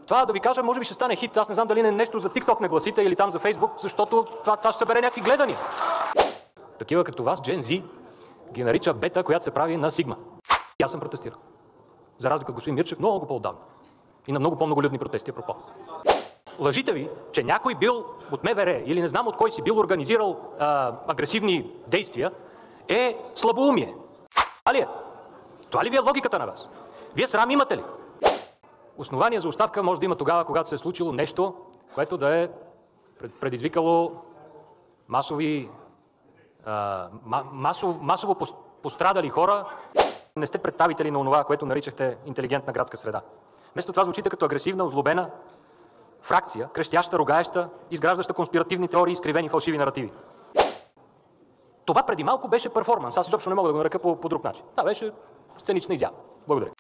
Това да ви кажа, може би ще стане хит. Аз не знам дали нещо за TikTok не гласите или там за Facebook, защото това ще събере някакви гледания. Такива като вас, Gen Z, ги нарича бета, която се прави на Сигма. И аз съм протестирал. За разлика от господин Мирчев, много по-отдавна. И на много по-многолюдни протести, апропо. Лъжите ви, че някой бил от МВР или не знам от кой си бил организирал агресивни действия, е слабоумие. Това ли ви е логиката на вас? Вие срам имате ли? Основание за оставка може да има тогава, когато се е случило нещо, което да е предизвикало масово пострадали хора. Не сте представители на онова, което наричахте интелигентна градска среда. Вместо това звучите като агресивна, озлобена фракция, крещяща, ругаеща, изграждаща конспиративни теории, изкривени фалшиви наративи. Това преди малко беше перформанс. Аз изобщо не мога да го нарека по друг начин. Това беше сценична изява. Благодаря.